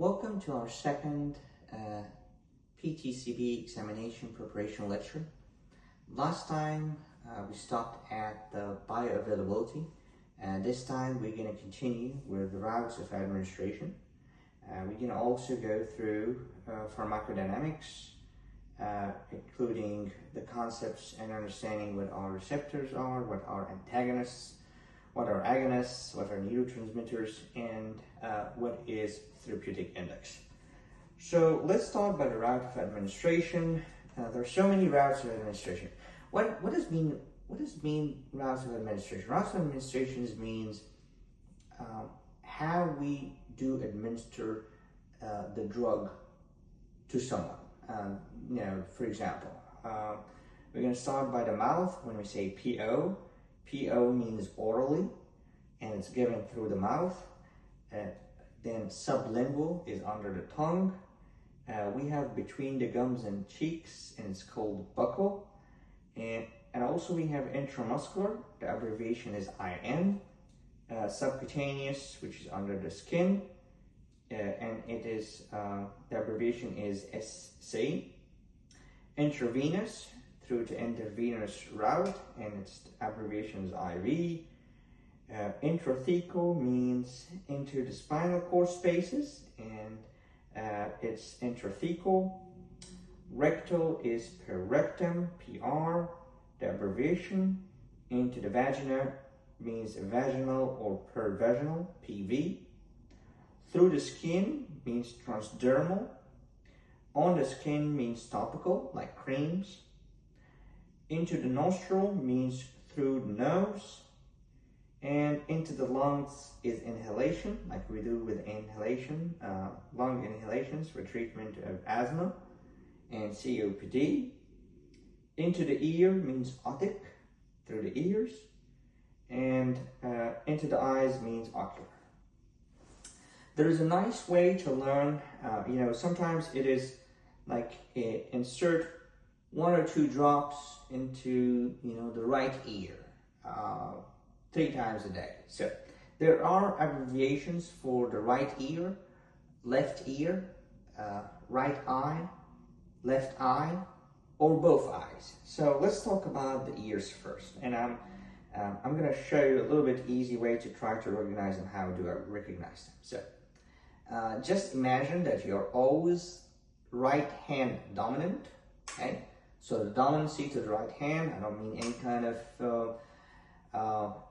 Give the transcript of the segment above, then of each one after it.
Welcome to our second PTCB examination preparation lecture. Last time we stopped at the bioavailability, and this time we're going to continue with the routes of administration. We're going to also go through pharmacodynamics, including the concepts and understanding what our receptors are, what our antagonists, what are agonists, what are neurotransmitters, and what is therapeutic index. So let's start by the route of administration. There are so many routes of administration. What does mean routes of administration? Routes of administration means how we do administer the drug to someone. For example, we're going to start by the mouth when we say PO. PO means orally, and it's given through the mouth. Then sublingual is under the tongue. We have between the gums and cheeks, and it's called buccal. And also we have intramuscular, the abbreviation is IM. Subcutaneous, which is under the skin, and it is the abbreviation is SC. Intravenous, through the intravenous route, and its abbreviation is IV. Intrathecal means into the spinal cord spaces, and it's intrathecal. Rectal is per rectum, PR, the abbreviation. Into the vagina means vaginal or per vaginal, PV. Through the skin means transdermal. On the skin means topical, like creams. Into the nostril means through the nose. And into the lungs is inhalation, like we do with inhalation, lung inhalations for treatment of asthma and COPD. Into the ear means otic, through the ears. And into the eyes means ocular. There is a nice way to learn, sometimes it is like insert 1 or 2 drops into, the right ear 3 times a day. So there are abbreviations for the right ear, left ear, right eye, left eye, or both eyes. So let's talk about the ears first. And I'm going to show you a little bit easy way to try to recognize them. How do I recognize them? So just imagine that you're always right hand dominant, okay? So the dominancy to the right hand, I don't mean any kind of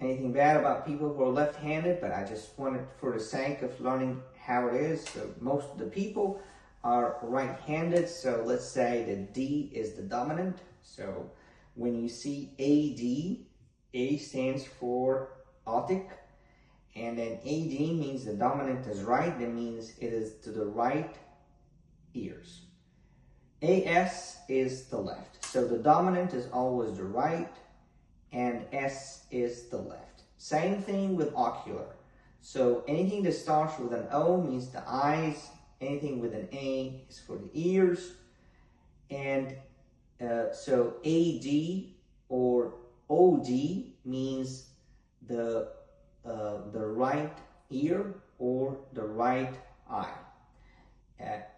anything bad about people who are left-handed, but I just wanted, for the sake of learning how it is, so most of the people are right-handed, so let's say the D is the dominant. So when you see AD, A stands for otic, and then AD means the dominant is right, that means it is to the right ears. AS is the left. So the dominant is always the right, and S is the left. Same thing with ocular. So anything that starts with an O means the eyes, anything with an A is for the ears. And so AD or OD means the right ear or the right eye.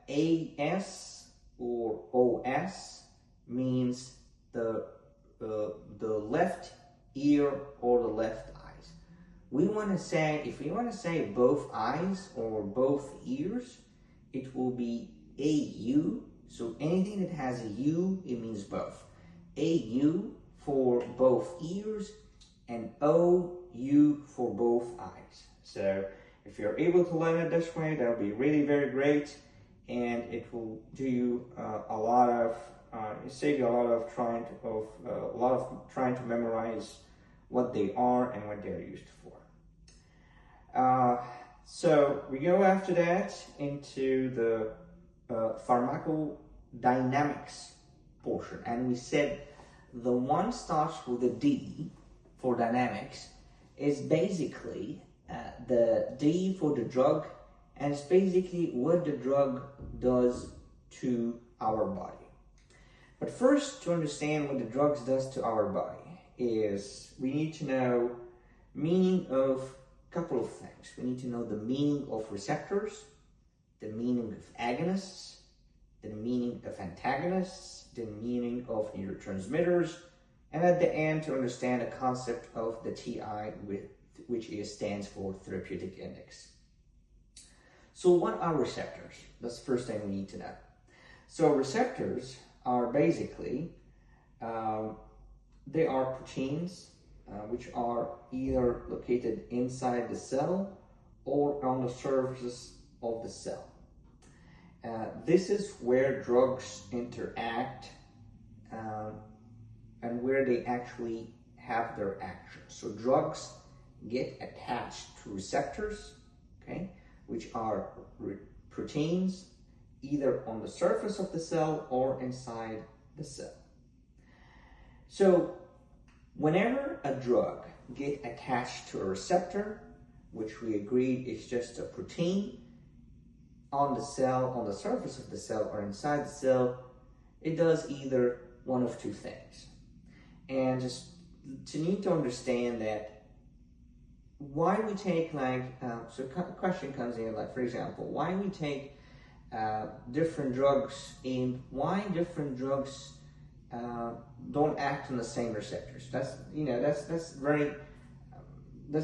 AS or OS means the left ear or the left eyes. We want to say, if we want to say both eyes or both ears, it will be AU. So anything that has a U, it means both. AU for both ears and OU for both eyes. So if you're able to learn it this way, that'll be really very great, and it will do you save you a lot of trying to memorize what they are and what they're used for. So we go after that into the pharmacodynamics portion, and we said the one starts with a D for dynamics is basically the D for the drug, and it's basically what the drug does to our body. But first, to understand what the drugs does to our body, is we need to know meaning of a couple of things. We need to know the meaning of receptors, the meaning of agonists, the meaning of antagonists, the meaning of neurotransmitters, and at the end to understand the concept of the TI, which stands for therapeutic index. So what are receptors? That's the first thing we need to know. So receptors are basically, they are proteins which are either located inside the cell or on the surface of the cell. This is where drugs interact and where they actually have their action. So drugs get attached to receptors, okay, which are proteins either on the surface of the cell or inside the cell. So whenever a drug gets attached to a receptor, which we agreed is just a protein on the cell, on the surface of the cell or inside the cell, it does either one of two things. And just to need to understand that why we take so a question comes in, like for example, why we take different drugs and why different drugs don't act on the same receptors. That's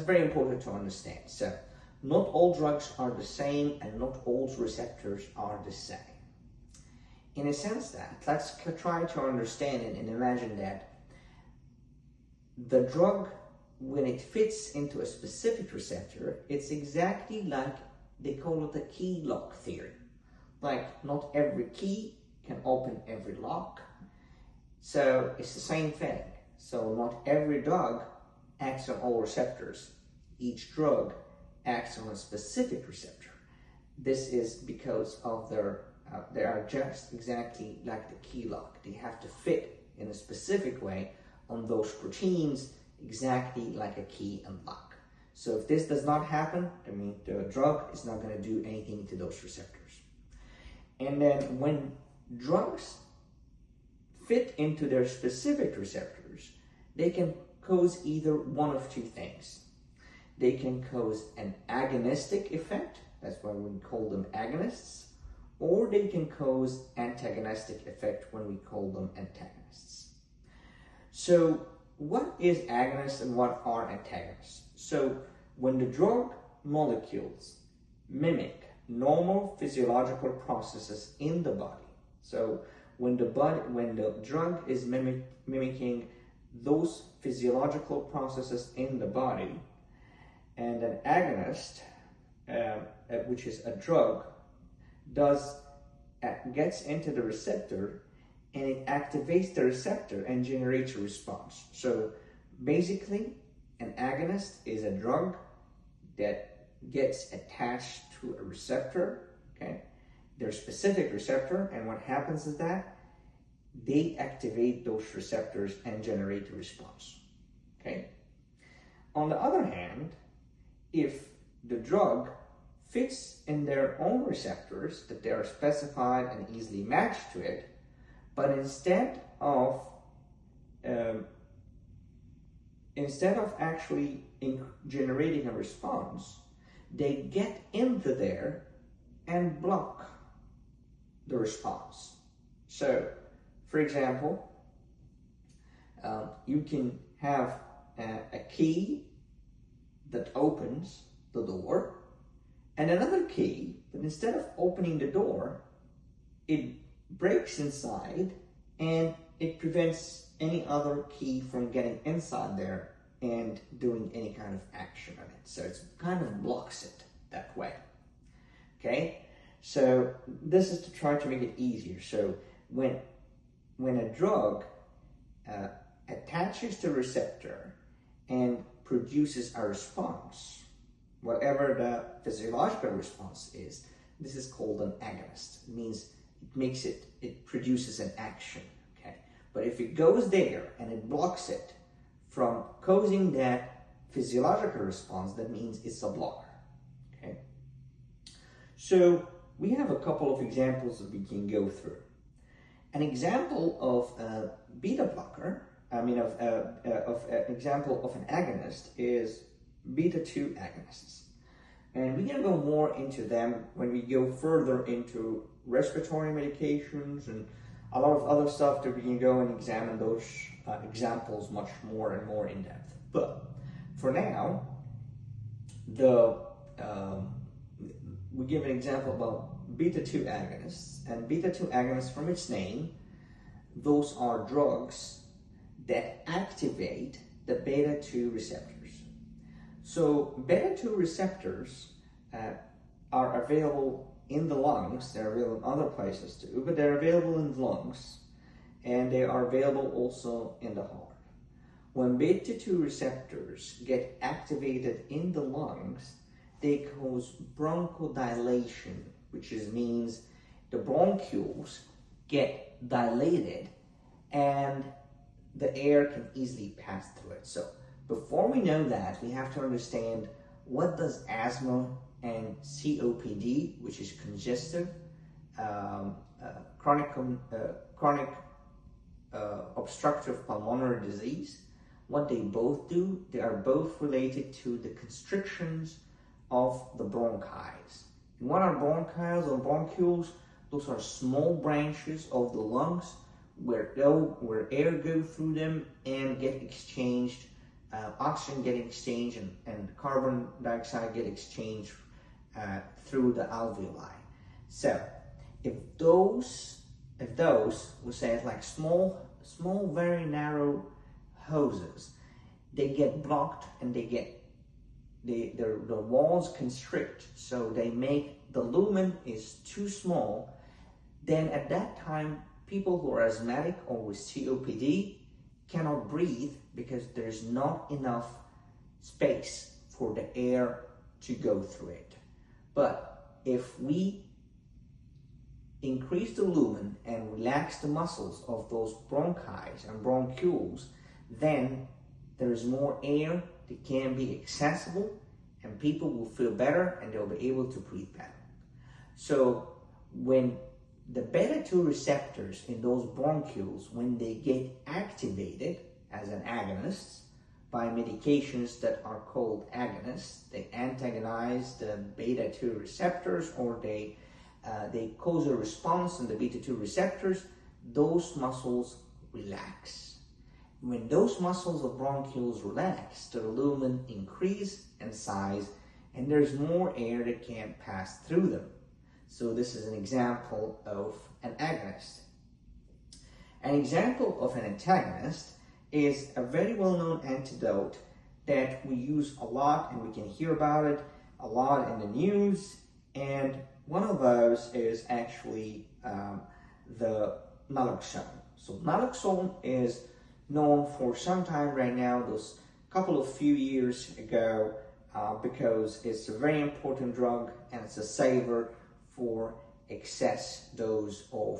very important to understand. So not all drugs are the same and not all receptors are the same. In a sense that, let's try to understand it and imagine that the drug, when it fits into a specific receptor, it's exactly like, they call it the key lock theory. Like not every key can open every lock. So it's the same thing. So not every drug acts on all receptors. Each drug acts on a specific receptor. This is because of they are just exactly like the key lock. They have to fit in a specific way on those proteins, exactly like a key and lock. So if this does not happen, I mean, the drug is not going to do anything to those receptors. And then when drugs fit into their specific receptors, they can cause either one of two things. They can cause an agonistic effect, that's why we call them agonists, or they can cause antagonistic effect when we call them antagonists. So what is agonist and what are antagonists? So when the drug molecules mimic normal physiological processes in the body, so when the drug is mimicking those physiological processes in the body, and an agonist, which is a drug, gets into the receptor and it activates the receptor and generates a response. So basically, an agonist is a drug that gets attached to a receptor, okay? Their specific receptor, and what happens is that they activate those receptors and generate a response, okay? On the other hand, if the drug fits in their own receptors that they are specified and easily matched to it, but instead of actually generating a response, they get into there and block the response. So, for example, you can have a key that opens the door and another key that instead of opening the door, it breaks inside and it prevents any other key from getting inside there and doing any kind of action on it. So it kind of blocks it that way. Okay, so this is to try to make it easier. So when a drug attaches to a receptor and produces a response, whatever the physiological response is, this is called an agonist. It means it produces an action, okay? But if it goes there and it blocks it from causing that physiological response, that means it's a blocker, okay? So we have a couple of examples that we can go through. An example of a beta blocker, example of an agonist is beta-2 agonists. And we're going to go more into them when we go further into respiratory medications and a lot of other stuff that we can go and examine those examples much more and more in depth. But for now, we give an example about beta-2 agonists. And beta-2 agonists, from its name, those are drugs that activate the beta-2 receptors. So beta-2 receptors are available in the lungs. They're available in other places too, but they're available in the lungs, and they are available also in the heart. When beta-2 receptors get activated in the lungs, they cause bronchodilation, which means the bronchioles get dilated and the air can easily pass through it. So before we know that, we have to understand what does asthma and COPD, which is congestive chronic obstructive pulmonary disease, what they both do. They are both related to the constrictions of the bronchi. And what are bronchi or bronchioles? Those are small branches of the lungs where air goes through them and get exchanged, oxygen get exchanged and carbon dioxide get exchanged through the alveoli. So if those we say it's like small very narrow hoses, they get blocked and the walls constrict, so they make the lumen is too small, then at that time people who are asthmatic or with COPD cannot breathe because there's not enough space for the air to go through it. But if we increase the lumen and relax the muscles of those bronchi and bronchioles, then there is more air that can be accessible and people will feel better and they'll be able to breathe better. So when the beta-2 receptors in those bronchioles, when they get activated as an agonist by medications that are called agonists, they antagonize the beta-2 receptors, or they cause a response in the beta-2 receptors, those muscles relax. When those muscles of bronchioles relax, the lumen increase in size and there's more air that can pass through them. So this is an example of an agonist. An example of an antagonist is a very well-known antidote that we use a lot, and we can hear about it a lot in the news, and one of those is actually the naloxone. So naloxone is known for some time right now, those few years ago, because it's a very important drug and it's a saver for excess dose of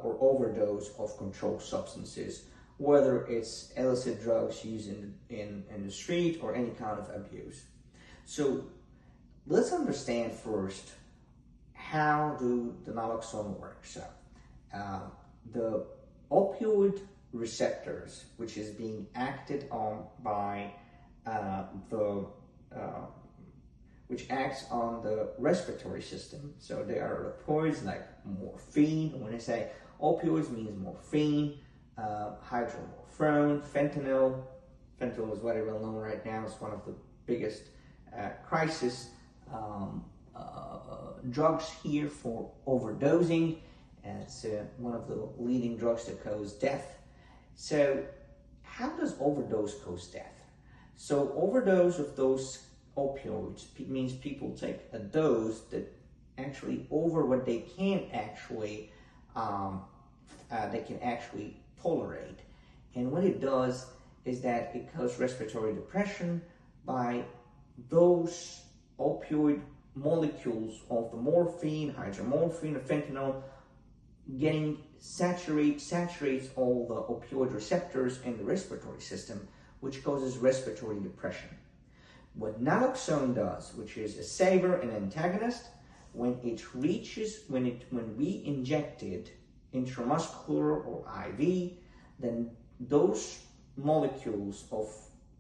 or overdose of controlled substances, whether it's illicit drugs used in the street or any kind of abuse. So let's understand first, how do the naloxone work? So the opioid receptors, which is being acted on by which acts on the respiratory system. So there are opioids like morphine. When I say opioids, means morphine, hydromorphone, fentanyl. Fentanyl is very well known right now. It's one of the biggest crisis drugs here for overdosing. And it's one of the leading drugs that cause death. So how does overdose cause death? So overdose of those opioids means people take a dose that actually over what they can actually tolerate. And what it does is that it causes respiratory depression by those opioid molecules of the morphine, hydromorphine, and fentanyl getting saturates all the opioid receptors in the respiratory system, which causes respiratory depression. What naloxone does, which is a saver and antagonist, when we inject it intramuscular or IV, then those molecules of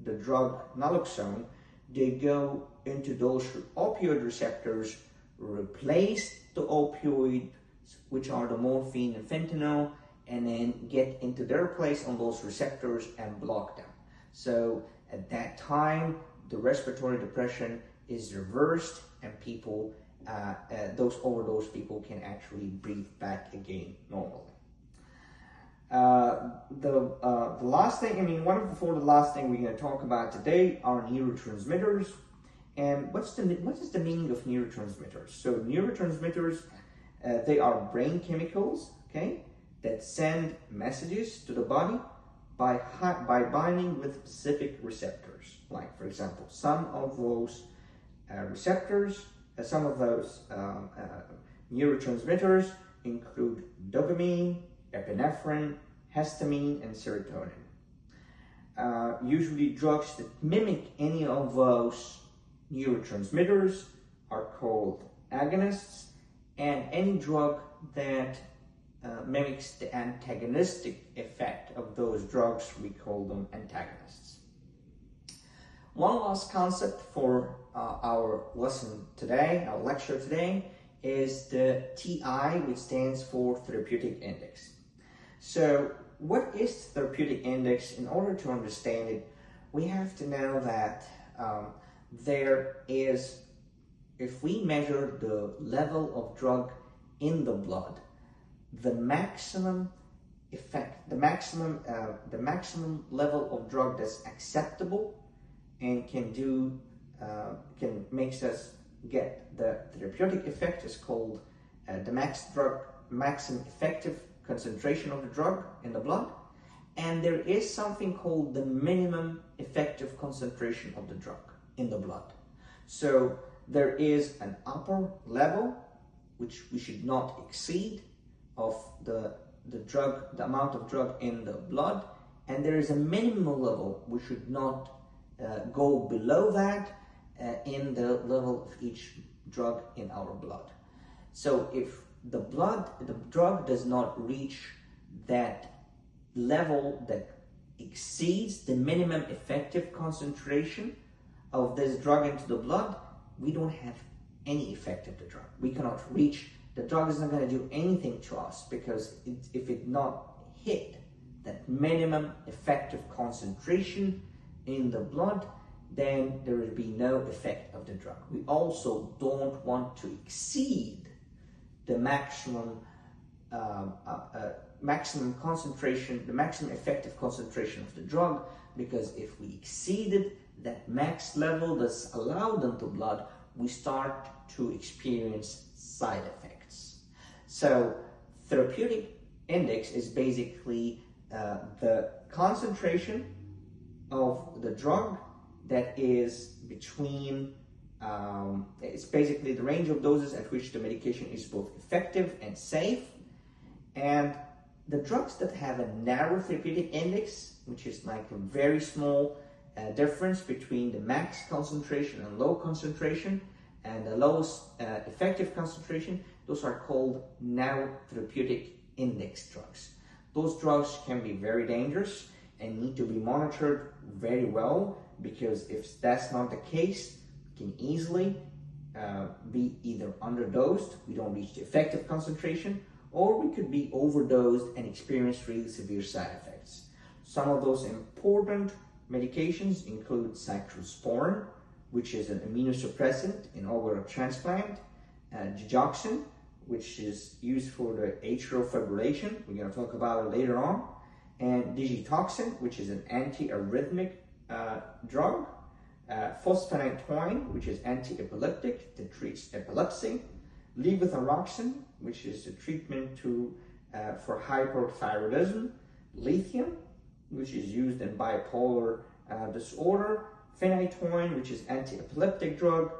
the drug naloxone they go into those opioid receptors, replace the opioids, which are the morphine and fentanyl, and then get into their place on those receptors and block them. So at that time, the respiratory depression is reversed, and people, those overdose people can actually breathe back again normally. The last thing, the last thing we're going to talk about today are neurotransmitters. And what is the meaning of neurotransmitters? So neurotransmitters, they are brain chemicals, okay, that send messages to the body by binding with specific receptors. Like, for example, some of those neurotransmitters include dopamine, epinephrine, histamine, and serotonin. Usually drugs that mimic any of those neurotransmitters are called agonists, and any drug that mimics the antagonistic effect of those drugs, we call them antagonists. One last concept for our lesson today, our lecture today, is the TI, which stands for therapeutic index. So what is therapeutic index? In order to understand it, we have to know that there is, if we measure the level of drug in the blood, the maximum effect, the maximum level of drug that's acceptable and can makes us get the therapeutic effect is called the maximum effective concentration of the drug in the blood, and there is something called the minimum effective concentration of the drug in the blood. So there is an upper level which we should not exceed of the amount of drug in the blood, and there is a minimum level we should not go below that in the level of each drug in our blood. So if the drug does not reach that level that exceeds the minimum effective concentration of this drug into the blood, we don't have any effect of the drug. We cannot reach, the drug is not going to do anything to us, because if it not hit that minimum effective concentration in the blood, then there will be no effect of the drug. We also don't want to exceed the maximum concentration, the maximum effective concentration of the drug, because if we exceeded that max level that's allowed into blood, we start to experience side effects. So therapeutic index is basically the concentration of the drug that is between, it's basically the range of doses at which the medication is both effective and safe. And the drugs that have a narrow therapeutic index, which is like a very small difference between the max concentration and low concentration and the lowest effective concentration, those are called narrow therapeutic index drugs. Those drugs can be very dangerous and need to be monitored very well, because if that's not the case, it can easily be either underdosed, we don't reach the effective concentration, or we could be overdosed and experience really severe side effects. Some of those important medications include cyclosporin, which is an immunosuppressant in organ transplant, digoxin, which is used for the atrial fibrillation, we're going to talk about it later on, and digitoxin, which is an antiarrhythmic drug, fosmanogepantone, which is anti-epileptic that treats epilepsy, levothyroxine, which is a treatment for hyperthyroidism, lithium, which is used in bipolar disorder, phenytoin, which is anti-epileptic drug,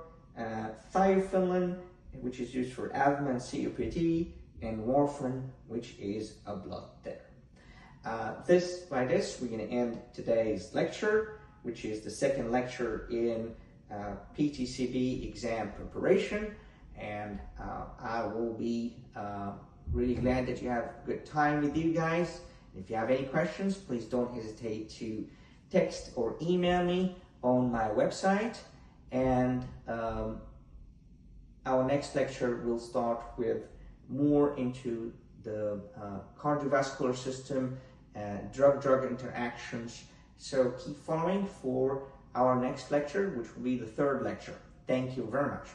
thiophanate, which is used for asthma and COPD, and warfarin, which is a blood thinner. By this, we're going to end today's lecture, which is the second lecture in PTCB exam preparation. And I will be really glad that you have a good time with you guys. If you have any questions, please don't hesitate to text or email me on my website. and our next lecture will start with more into the cardiovascular system, drug-drug interactions. So keep following for our next lecture, which will be the third lecture. Thank you very much.